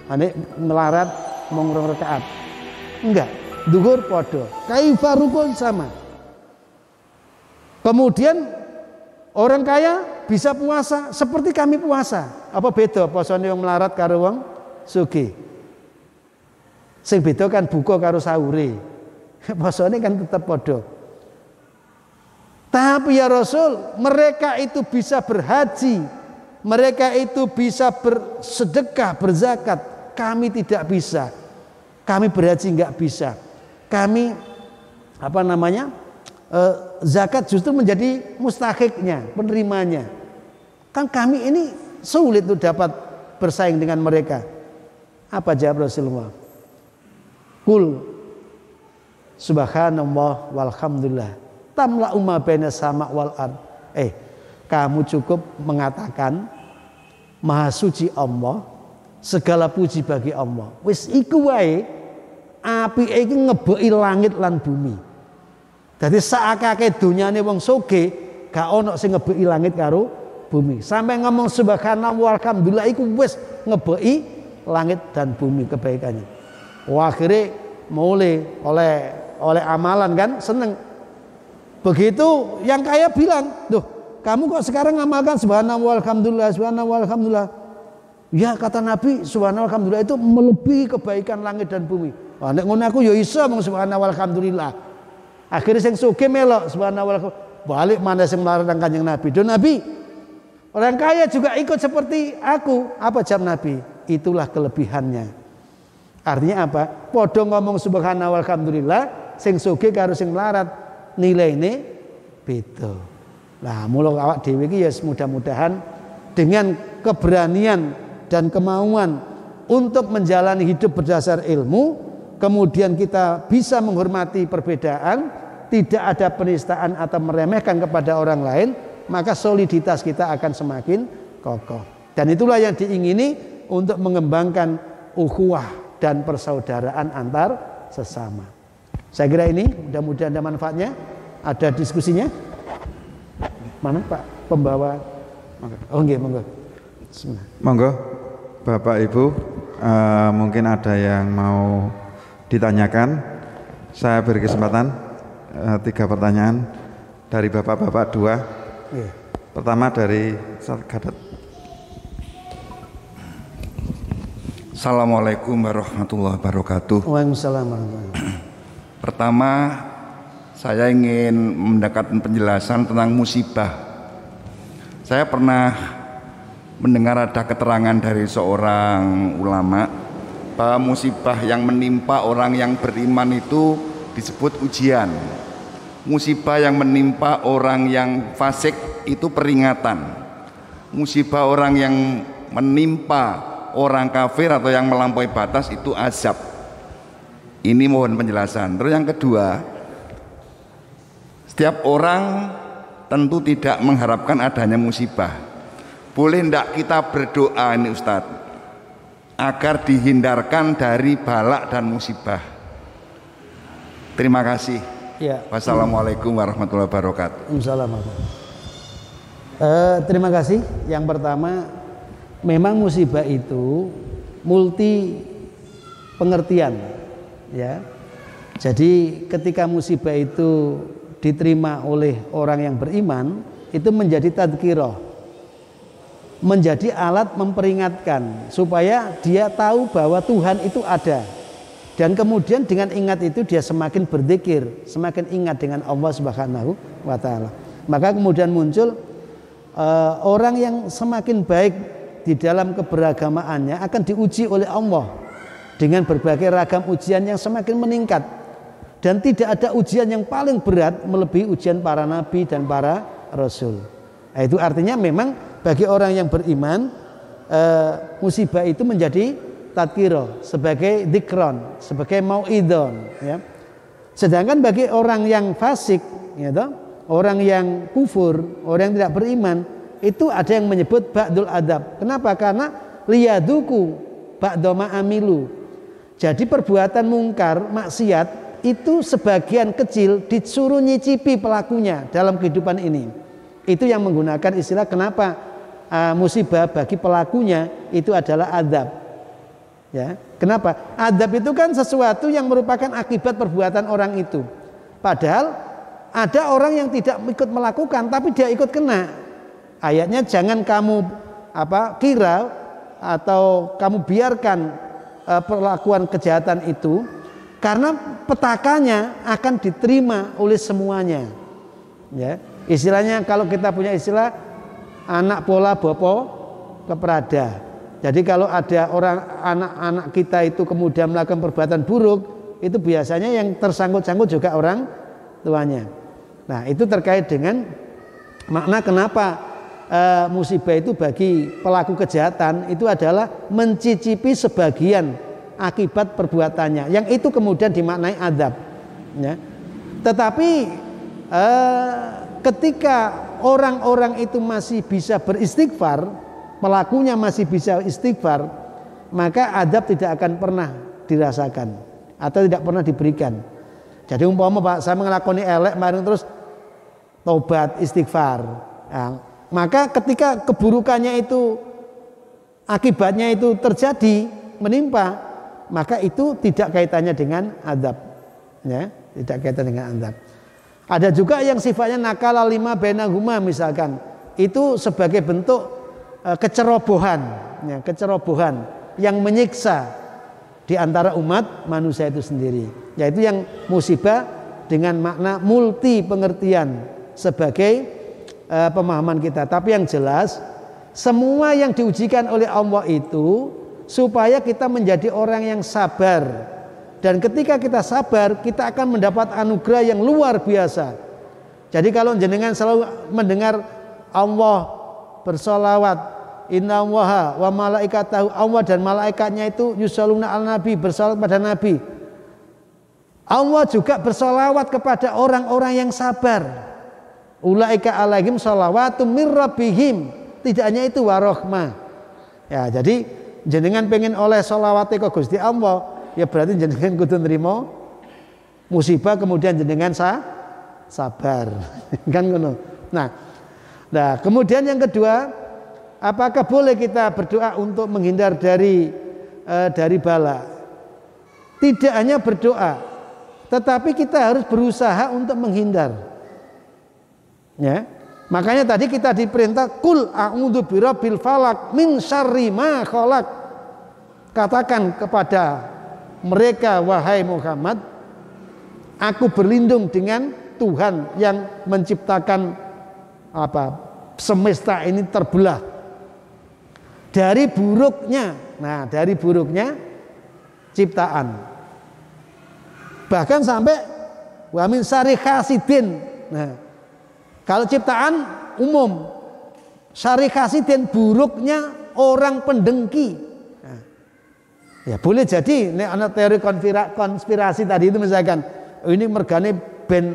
Ane melarat mung 2 rakaat. Enggak, duhur podo. Kaifa rukun sama. Kemudian orang kaya bisa puasa seperti kami puasa. Apa beda posone wong melarat karo wong sugih? Sing beda kan buka karo sahure. Posone kan tetap podo. Tapi ya Rasul, mereka itu bisa berhaji, mereka itu bisa bersedekah, berzakat. Kami tidak bisa. Kami berhaji enggak bisa. Kami zakat justru menjadi mustahiknya, penerimanya. Kan kami ini sulit untuk dapat bersaing dengan mereka. Apa jawab Rasulullah? Kul subhanallah walhamdulillah tamla umma baina sama wal ard. Kamu cukup mengatakan maha suci Allah, segala puji bagi Allah. Wis iku wae apike iki ngebeki langit lan bumi. Dadi sakake dunyane wong sugih gak ono sing ngebeki langit karo bumi. Sampai ngomong subhanallah walhamdulillah iku wis ngebeki langit dan bumi kebaikannya. Akhirnya mulai oleh amalan kan seneng. Begitu yang kaya bilang, "Duh, kamu kok sekarang ngamalkan subhanallah walhamdulillah, subhanallah walhamdulillah." Ya kata Nabi, subhanallah walhamdulillah itu melebihi kebaikan langit dan bumi. Wah, nek ngono aku ya iso mung subhanallah walhamdulillah. Akhirnya sing sugih melok subhanallah walhamdulillah. Balik mana sing melarang Kanjeng Nabi. Do Nabi, orang kaya juga ikut seperti aku. Apa jawab Nabi? Itulah kelebihannya. Artinya apa? Podo ngomong subhanallah walhamdulillah, sing sugih karo sing melarat nilaine beda. Nah, mula awak dhewe iki ya mudah-mudahan dengan keberanian dan kemauan untuk menjalani hidup berdasar ilmu, kemudian kita bisa menghormati perbedaan, tidak ada penistaan atau meremehkan kepada orang lain, maka soliditas kita akan semakin kokoh. Dan itulah yang diingini untuk mengembangkan ukhuwah dan persaudaraan antar sesama. Saya kira ini mudah-mudahan ada manfaatnya. Ada diskusinya? Mana Pak pembawa? Oh nggih, monggo. Bismillah. Monggo Bapak Ibu, mungkin ada yang mau ditanyakan. Saya beri kesempatan 3 pertanyaan dari bapak-bapak 2. Pertama dari Gatot. Assalamualaikum warahmatullahi wabarakatuh. Waalaikumsalam. Pertama, saya ingin mendapatkan penjelasan tentang musibah. Saya pernah mendengar ada keterangan dari seorang ulama bahwa musibah yang menimpa orang yang beriman itu disebut ujian. Musibah yang menimpa orang yang fasik itu peringatan. Musibah orang yang menimpa orang kafir atau yang melampaui batas itu azab. Ini mohon penjelasan. Terus yang kedua, setiap orang tentu tidak mengharapkan adanya musibah. Boleh tidak kita berdoa ini Ustadz, agar dihindarkan dari balak dan musibah? Terima kasih. Ya. Wassalamualaikum warahmatullahi wabarakatuh. Terima kasih. Yang pertama, memang musibah itu multi pengertian, ya. Jadi ketika musibah itu diterima oleh orang yang beriman, itu menjadi tadhkirah, menjadi alat memperingatkan supaya dia tahu bahwa Tuhan itu ada. Dan kemudian dengan ingat itu dia semakin berzikir, semakin ingat dengan Allah Subhanahu wa taala. Maka kemudian muncul orang yang semakin baik di dalam keberagamaannya akan diuji oleh Allah dengan berbagai ragam ujian yang semakin meningkat. Dan tidak ada ujian yang paling berat melebihi ujian para nabi dan para rasul. Nah, itu artinya memang bagi orang yang beriman, musibah itu menjadi tadhkirah, sebagai dzikron, sebagai mauidon, ya. Sedangkan bagi orang yang fasik, ya toh, orang yang kufur, orang yang tidak beriman, itu ada yang menyebut ba'dul adab. Kenapa? Karena liyaduku ba'doma amilu. Jadi perbuatan mungkar, maksiat itu sebagian kecil disuruh nyicipi pelakunya dalam kehidupan ini. Itu yang menggunakan istilah kenapa musibah bagi pelakunya itu adalah adab. Ya, kenapa? Adab itu kan sesuatu yang merupakan akibat perbuatan orang itu. Padahal ada orang yang tidak ikut melakukan tapi dia ikut kena. Ayatnya jangan kamu kira atau kamu biarkan perlakuan kejahatan itu, karena petakanya akan diterima oleh semuanya. Ya, istilahnya kalau kita punya istilah anak pola bopo keprada. Jadi kalau ada orang anak-anak kita itu kemudian melakukan perbuatan buruk, itu biasanya yang tersangkut-sangkut juga orang tuanya. Nah, itu terkait dengan makna kenapa musibah itu bagi pelaku kejahatan itu adalah mencicipi sebagian akibat perbuatannya, yang itu kemudian dimaknai adab. Ya. Tetapi ketika orang-orang itu masih bisa beristighfar, pelakunya masih bisa istighfar, maka adab tidak akan pernah dirasakan atau tidak pernah diberikan. Jadi umpama Pak, saya ngelakoni elek bareng terus tobat istighfar, nah, maka ketika keburukannya itu akibatnya itu terjadi menimpa, maka itu tidak kaitannya dengan adab, ya, tidak kaitan dengan adab. Ada juga yang sifatnya nakala lima bainahuma misalkan, itu sebagai bentuk kecerobohan, ya, kecerobohan yang menyiksa di antara umat manusia itu sendiri, yaitu yang musibah dengan makna multi pengertian sebagai pemahaman kita. Tapi yang jelas semua yang diujikan oleh Allah itu supaya kita menjadi orang yang sabar, dan ketika kita sabar kita akan mendapat anugerah yang luar biasa. Jadi kalau jenengan selalu mendengar Allah bersolawat, inna allaha wa malaikatahu, Allah dan malaikatnya itu yusholluna al nabi, bersolawat pada nabi. Allah juga bersolawat kepada orang-orang yang sabar. Ulaika alaihim sholawatu mir rabbihim. Tidak hanya itu warahmah. Ya, jadi jenengan pengen oleh sholawat ke Gusti Allah, ya berarti jenengan kudu nrimo musibah kemudian jenengan sabar. Kan ngono. Nah, kemudian yang kedua, apakah boleh kita berdoa untuk menghindar dari bala? Tidak hanya berdoa, tetapi kita harus berusaha untuk menghindar. Ya, makanya tadi kita diperintah kul a'udzu birabbil falaq min syarri ma khalaq. Katakan kepada mereka, wahai Muhammad, aku berlindung dengan Tuhan yang menciptakan semesta ini terbelah dari buruknya. Nah, dari buruknya ciptaan. Bahkan sampai wa min syarri hasidin. Nah, kalau ciptaan umum, syarri hasidin buruknya orang pendengki. Nah, ya boleh jadi nek ana teori konspirasi tadi itu misalkan ini mergane ben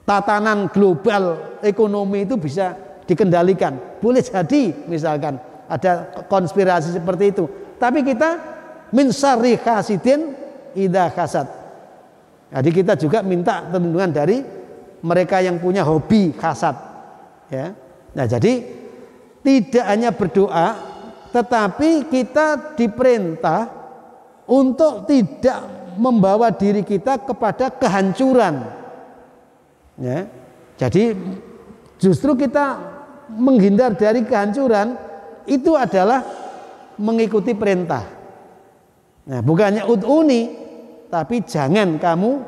tatanan global ekonomi itu bisa dikendalikan. Boleh jadi misalkan ada konspirasi seperti itu. Tapi kita min syarri hasidin idza hasad. Jadi kita juga minta perlindungan dari mereka yang punya hobi hasad. Ya. Nah, jadi tidak hanya berdoa, tetapi kita diperintah untuk tidak membawa diri kita kepada kehancuran. Ya. Jadi justru kita menghindar dari kehancuran itu adalah mengikuti perintah. Nah, bukannya ud'uni, tapi jangan kamu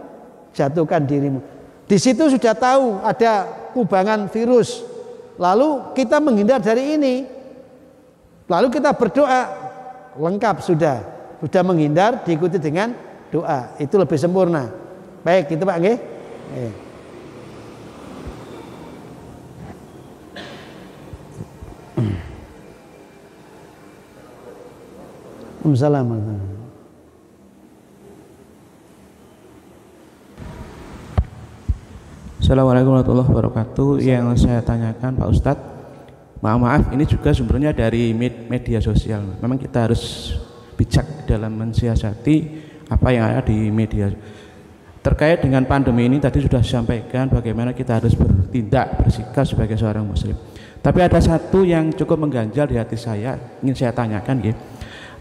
jatuhkan dirimu. Di situ sudah tahu ada kubangan virus, lalu kita menghindar dari ini, lalu kita berdoa, lengkap sudah menghindar diikuti dengan doa, itu lebih sempurna. Baik, gitu Pak nggih. Assalamualaikum. Assalamualaikum warahmatullahi wabarakatuh. Yang saya tanyakan Pak Ustadz, maaf ini juga sumbernya dari media sosial. Memang kita harus bijak dalam mensiasati apa yang ada di media. Terkait dengan pandemi ini tadi sudah disampaikan bagaimana kita harus bertindak, bersikap sebagai seorang muslim. Tapi ada satu yang cukup mengganjal di hati saya, ingin saya tanyakan gitu.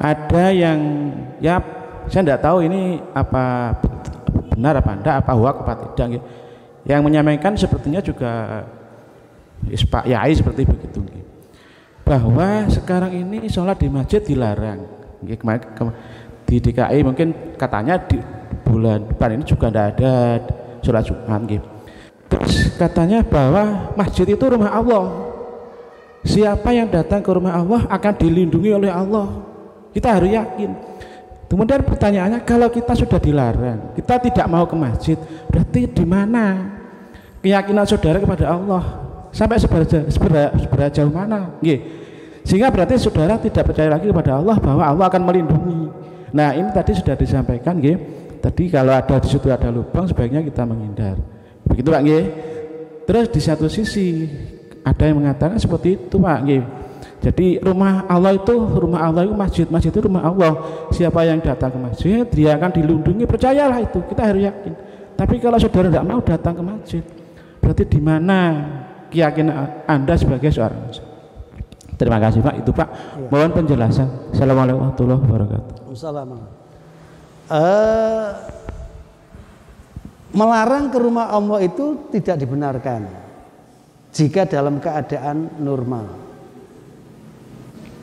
Ada yang ya saya tidak tahu ini apa benar apa enggak, apa hoax apa tidak gitu. Yang menyampaikan sepertinya juga Pak Yai seperti begitu gitu. Bahwa sekarang ini sholat di masjid dilarang. Kemarin di DKI mungkin katanya di bulan depan ini juga tidak ada sholat Jumat gitu. Terus katanya bahwa masjid itu rumah Allah. Siapa yang datang ke rumah Allah akan dilindungi oleh Allah. Kita harus yakin. Kemudian pertanyaannya, kalau kita sudah dilarang, kita tidak mau ke masjid, berarti di mana keyakinan saudara kepada Allah? Sampai seberapa jauh mana? Sehingga berarti saudara tidak percaya lagi kepada Allah bahwa Allah akan melindungi. Nah, ini tadi sudah disampaikan, tadi kalau ada di situ ada lubang sebaiknya kita menghindar. Begitu Pak, Terus di satu sisi ada yang mengatakan seperti itu Pak, Jadi rumah Allah itu masjid itu rumah Allah. Siapa yang datang ke masjid dia akan dilindungi, percayalah itu, kita harus yakin. Tapi kalau saudara tidak mau datang ke masjid, berarti di mana keyakinan Anda sebagai seorang muslim? Terima kasih Pak, itu Pak. Ya. Mohon penjelasan. Assalamualaikum warahmatullahi wabarakatuh. Assalamualaikum. Melarang ke rumah Allah itu tidak dibenarkan jika dalam keadaan normal.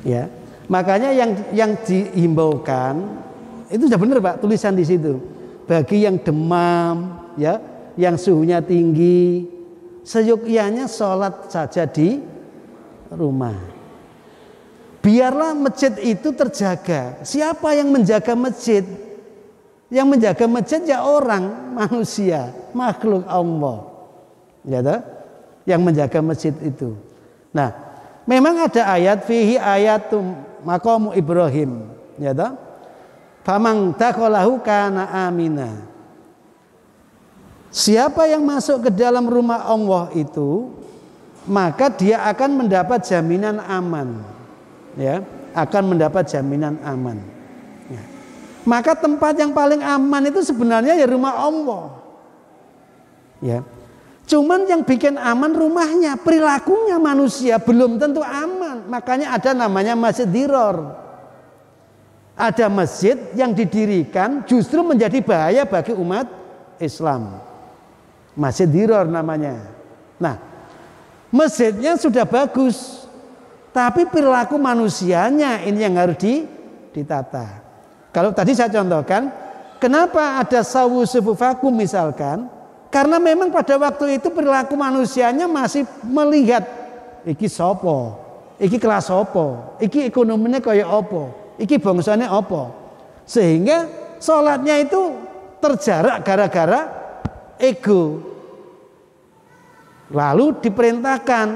Ya, makanya yang dihimbaukan itu sudah benar Pak, tulisan di situ. Bagi yang demam, ya, yang suhunya tinggi, seyogyanya sholat saja di rumah. Biarlah masjid itu terjaga. Siapa yang menjaga masjid? Yang menjaga masjid ya orang, manusia, makhluk Allah. Ya toh? Yang menjaga masjid itu. Nah, memang ada ayat fihi ayatum maqamu Ibrahim, ya toh? Famang dakhalahu kana amina. Siapa yang masuk ke dalam rumah Allah itu, maka dia akan mendapat jaminan aman. Ya, akan mendapat jaminan aman. Ya. Maka tempat yang paling aman itu sebenarnya ya rumah Allah. Ya. Cuman yang bikin aman rumahnya, perilakunya manusia belum tentu aman. Makanya ada namanya masjid diror. Ada masjid yang didirikan justru menjadi bahaya bagi umat Islam. Masjid diror namanya. Nah, masjidnya sudah bagus, tapi perilaku manusianya ini yang harus ditata. Kalau tadi saya contohkan, kenapa ada sawu sufufakum misalkan? Karena memang pada waktu itu perilaku manusianya masih melihat iki sopo, iki kelas opo, iki ekonominya kaya opo, iki bangsane opo. Sehingga sholatnya itu terjarak gara-gara ego. Lalu diperintahkan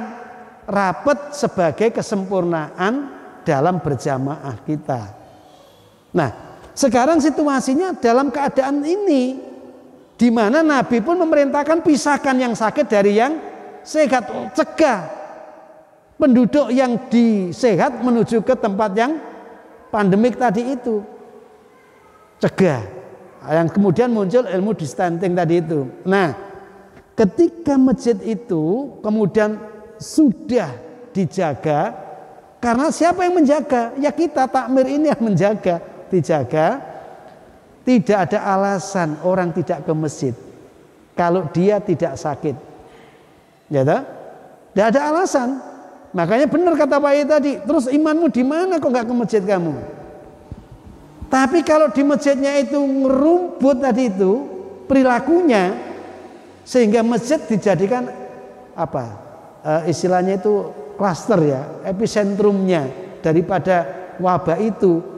rapat sebagai kesempurnaan dalam berjamaah kita. Nah, sekarang situasinya dalam keadaan ini, di mana Nabi pun memerintahkan pisahkan yang sakit dari yang sehat, cegah penduduk yang disehat menuju ke tempat yang pandemik tadi itu, cegah. Yang kemudian muncul ilmu distancing tadi itu. Nah, ketika masjid itu kemudian sudah dijaga, karena siapa yang menjaga? Ya kita takmir ini yang menjaga, dijaga. Tidak ada alasan orang tidak ke masjid kalau dia tidak sakit. Ya toh? Tidak ada alasan. Makanya benar kata Pak Yai tadi, terus imanmu di mana kok nggak ke masjid kamu? Tapi kalau di masjidnya itu ngerumput tadi itu perilakunya, sehingga masjid dijadikan apa? Istilahnya itu klaster ya, episentrumnya daripada wabah itu.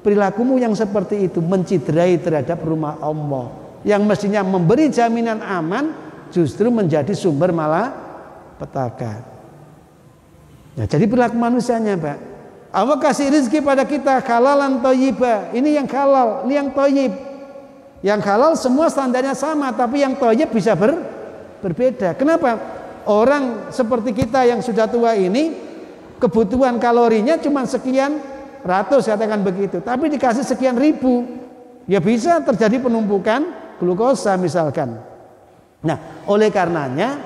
Perilakumu yang seperti itu menciderai terhadap rumah Allah, yang mestinya memberi jaminan aman justru menjadi sumber malapetaka. Nah, jadi perilaku manusianya, Pak. Allah kasih rezeki pada kita halalan thayyibah. Ini yang halal, ini yang thayyib. Yang halal semua standarnya sama, tapi yang thayyib bisa berbeda. Kenapa? Orang seperti kita yang sudah tua ini kebutuhan kalorinya cuma sekian ratus katakan begitu, tapi dikasih sekian ribu, ya bisa terjadi penumpukan glukosa misalkan. Nah, oleh karenanya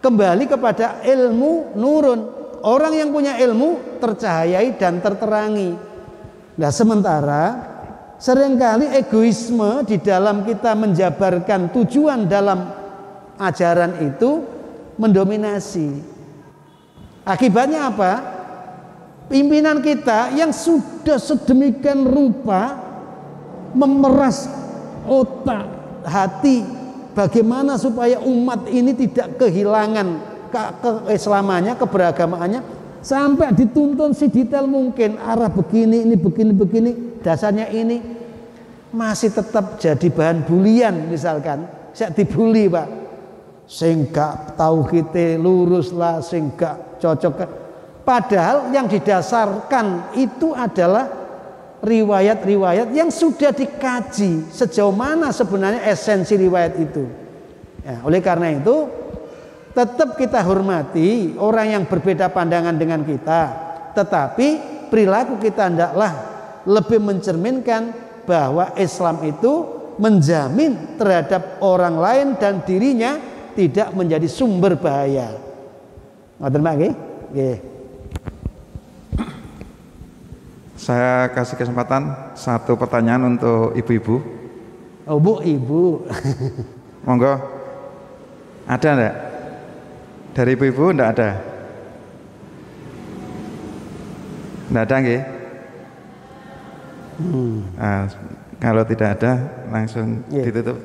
kembali kepada ilmu nurun. orang yang punya ilmu tercahayai dan terterangi. Nah, sementara seringkali egoisme di dalam kita menjabarkan tujuan dalam ajaran itu mendominasi. Akibatnya apa? Pimpinan kita yang sudah sedemikian rupa memeras otak, hati, bagaimana supaya umat ini tidak kehilangan keislamannya, keberagamaannya, sampai dituntun sedetail mungkin, arah begini, ini begini, dasarnya ini, masih tetap jadi bahan bulian. Misalkan saya dibully, Pak, sing gak tahu kita lurus lah, sing gak cocok. Padahal yang didasarkan itu adalah riwayat-riwayat yang sudah dikaji sejauh mana sebenarnya esensi riwayat itu. Ya, oleh karena itu tetap kita hormati orang yang berbeda pandangan dengan kita, tetapi perilaku kita hendaklah lebih mencerminkan bahwa Islam itu menjamin terhadap orang lain dan dirinya tidak menjadi sumber bahaya. Ngoten Pak nggih? Nggih. Saya kasih kesempatan satu pertanyaan untuk ibu-ibu. Oh Bu, ibu. Monggo. Ada enggak? Dari ibu-ibu enggak ada? Enggak ada nggih? Nah, kalau tidak ada langsung ditutup.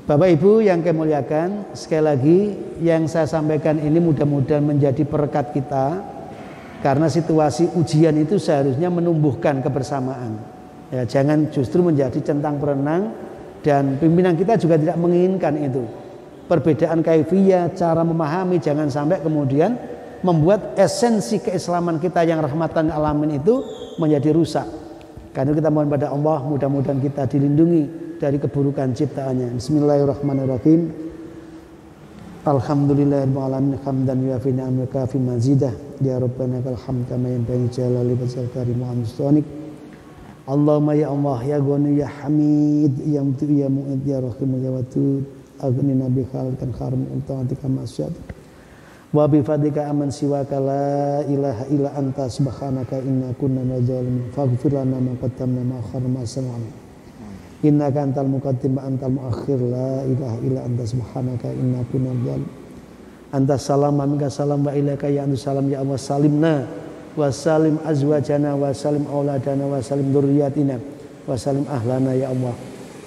Bapak Ibu yang kami muliakan, sekali lagi yang saya sampaikan ini mudah-mudahan menjadi perekat kita. Karena situasi ujian itu seharusnya menumbuhkan kebersamaan. Ya, jangan justru menjadi centang perenang, dan pimpinan kita juga tidak menginginkan itu. Perbedaan kaifiyah, cara memahami, jangan sampai kemudian membuat esensi keislaman kita yang rahmatan alamin itu menjadi rusak. Karena kita mohon pada Allah, mudah-mudahan kita dilindungi dari keburukan ciptaannya. Bismillahirrahmanirrahim. Alhamdulillahirabbil alamin hamdan yuafi ni'amaka fi mazidah ya rabbana kal hamd kama yanbaghi jalali wajhika karim wa mustanik. Allahumma ya Allah ya Ghani ya Hamid ya Muti ya Mu'id ya Rahim ya Wadud aghnina bi khalqan kharim ta'atika masyad wa bi fadlika aman siwaka la ilaha illa anta subhanaka inna kunna minadh-dhalimin faghfir lana ma qaddamna ma akharna sallallahu. Innaka antal muqaddim wa antal muakhir la ilaha illa anta subhanaka inna kunna minadh-dhalimin. Anta salam wa minka salam wa ilaika ya anta salam ya Allah salimna wa salim azwajana wa salim auladana wa salim dzurriyyatina wa salim ahlana ya Allah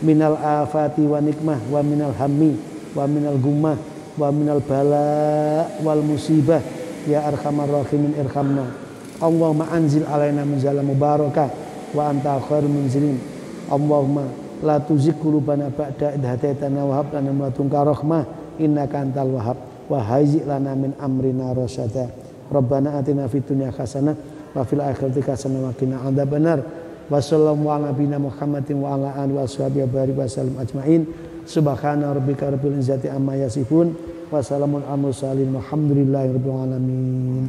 minal afati wa nikmah wa minal hammi wa minal gummah wa minal bala wal musibah ya arhamar rahimin irhamna. Allahumma anzil alaina munzalan mubarakah wa anta khairul munzilin. Allahumma la tuzigh qulubana ba'da idh hadaitana wa hab lana min ladunka rahmah innaka antal wahhab wa hayyi' lana min amrina rasyada. Rabbana atina fid dunya hasanah wa fil akhirati hasanah wa qina adzabannar. Wa sallallahu ala nabiyina Muhammadin wa ala alihi washabihi wa sallam ajmain. Subhana rabbika rabbil izzati amma yasifun wa salamun alal mursalin walhamdulillahirabbil alamin.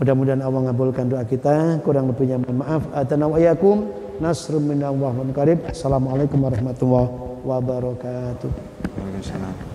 Mudah-mudahan Allah mengabulkan doa kita, kurang lebihnya mohon maaf. Atana wa yakum nasrun minallahi wa qarib. Assalamualaikum warahmatullahi wabarakatuh. Waalaikumsalam.